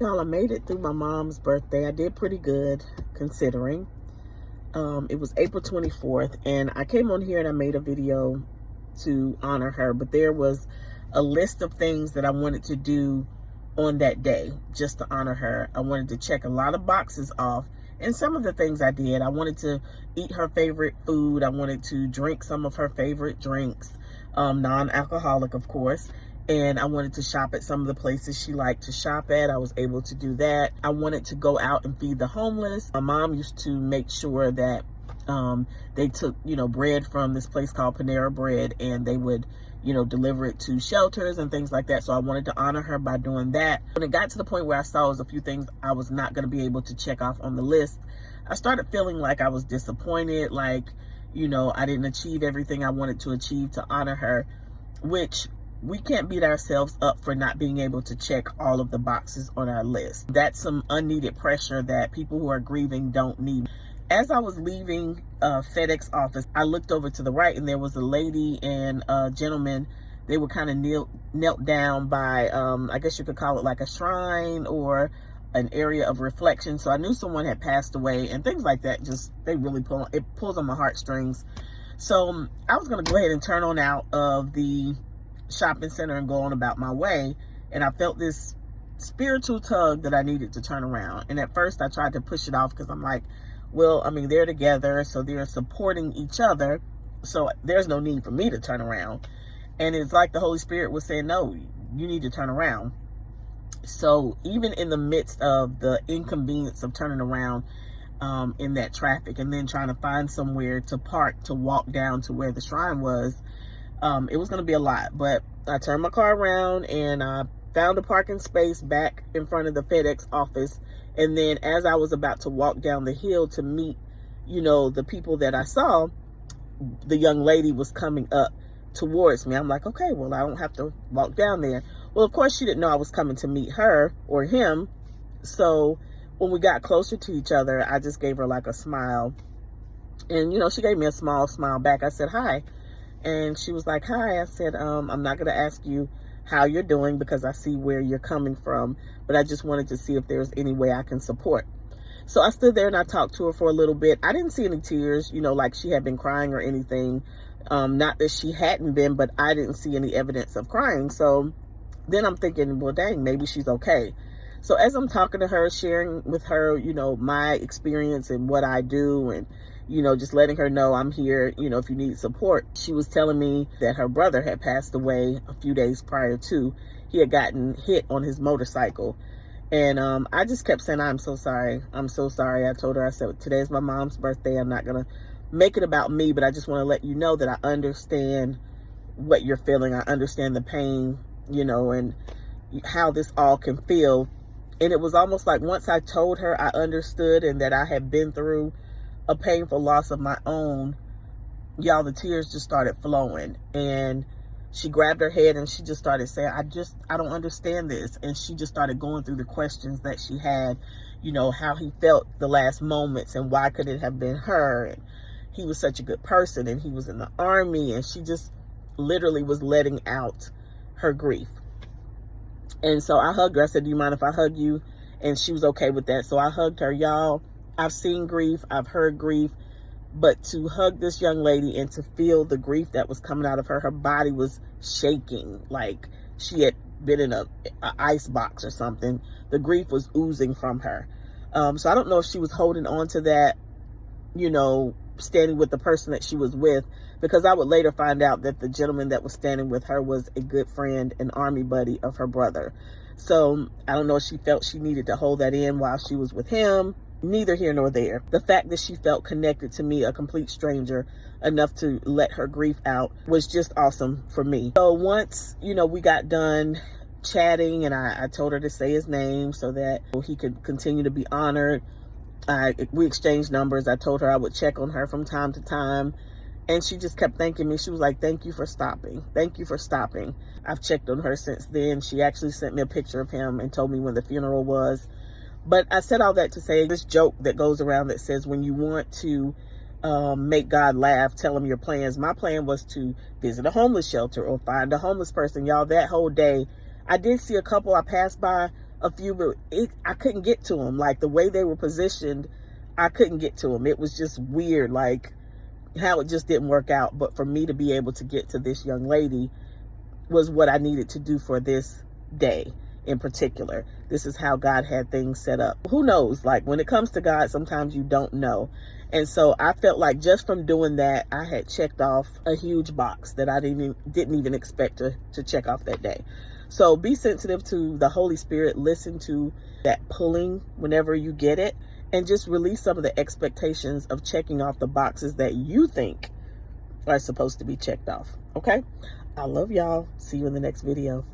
Y'all, I made it through my mom's birthday. I did pretty good considering. It was April 24th, and I came on here and I made a video to honor her, but there was a list of things that I wanted to do on that day just to honor her. I wanted to check a lot of boxes off, and some of the things I did. I wanted to eat her favorite food. I wanted to drink some of her favorite drinks, non-alcoholic, of course. And I wanted to shop at some of the places she liked to shop at. I was able to do that. I wanted to go out and feed the homeless. My mom used to make sure that they took, bread from this place called Panera Bread, and they would, deliver it to shelters and things like that. So I wanted to honor her by doing that. When it got to the point where I saw it was a few things I was not going to be able to check off on the list, I started feeling like I was disappointed, like, I didn't achieve everything I wanted to achieve to honor her, which we can't beat ourselves up for not being able to check all of the boxes on our list. That's some unneeded pressure that people who are grieving don't need. As I was leaving FedEx office, I looked over to the right, and there was a lady and a gentleman. They were kind of knelt down by, I guess you could call it like a shrine or an area of reflection. So I knew someone had passed away, and things like that it pulls on my heartstrings. So I was going to go ahead and turn on out of the shopping center and go on about my way, and I felt this spiritual tug that I needed to turn around. And at first I tried to push it off because I'm like, well, I mean, they're together, so they're supporting each other, so there's no need for me to turn around. And it's like the Holy Spirit was saying, no, you need to turn around. So even in the midst of the inconvenience of turning around in that traffic, and then trying to find somewhere to park to walk down to where the shrine was, it was going to be a lot. But I turned my car around and I found a parking space back in front of the FedEx office. And then as I was about to walk down the hill to meet, the people that I saw, the young lady was coming up towards me. I'm like, okay, well, I don't have to walk down there. Well, of course, she didn't know I was coming to meet her or him. So when we got closer to each other, I just gave her like a smile. And, she gave me a small smile back. I said, hi. And she was like, hi. I said, I'm not going to ask you how you're doing because I see where you're coming from, but I just wanted to see if there's any way I can support. So I stood there and I talked to her for a little bit. I didn't see any tears, like she had been crying or anything. Not that she hadn't been, but I didn't see any evidence of crying. So then I'm thinking, well, dang, maybe she's okay. So as I'm talking to her, sharing with her, my experience and what I do, and just letting her know I'm here, if you need support. She was telling me that her brother had passed away a few days prior to. He had gotten hit on his motorcycle. And I just kept saying, I'm so sorry. I'm so sorry. I told her, I said, today's my mom's birthday. I'm not going to make it about me, but I just want to let you know that I understand what you're feeling. I understand the pain, and how this all can feel. And it was almost like once I told her I understood and that I had been through a painful loss of my own, y'all, the tears just started flowing. And she grabbed her head and she just started saying, I don't understand this. And she just started going through the questions that she had, how he felt the last moments and why could it have been her. And he was such a good person and he was in the army. And she just literally was letting out her grief. And so I hugged her. I said, do you mind if I hug you? And she was okay with that. So I hugged her. Y'all, I've seen grief, I've heard grief, but to hug this young lady and to feel the grief that was coming out of her, her body was shaking like she had been in a ice box or something. The grief was oozing from her. So I don't know if she was holding on to that, standing with the person that she was with, because I would later find out that the gentleman that was standing with her was a good friend, an army buddy of her brother. So I don't know if she felt she needed to hold that in while she was with him. Neither here nor there. The fact that she felt connected to me, a complete stranger, enough to let her grief out was just awesome for me. So once, we got done chatting and I told her to say his name so that he could continue to be honored. We exchanged numbers. I told her I would check on her from time to time. And she just kept thanking me. She was like, thank you for stopping. Thank you for stopping. I've checked on her since then. She actually sent me a picture of him and told me when the funeral was. But I said all that to say this joke that goes around that says when you want to make God laugh, tell him your plans. My plan was to visit a homeless shelter or find a homeless person. Y'all, that whole day, I did see a couple I passed by, a few, but I couldn't get to them. Like the way they were positioned, I couldn't get to them. It was just weird, like how it just didn't work out. But for me to be able to get to this young lady was what I needed to do for this day in particular. This is how God had things set up. Who knows? Like when it comes to God, sometimes you don't know. And so I felt like just from doing that, I had checked off a huge box that I didn't even expect to check off that day. So be sensitive to the Holy Spirit. Listen to that pulling whenever you get it, and just release some of the expectations of checking off the boxes that you think are supposed to be checked off. Okay? I love y'all. See you in the next video.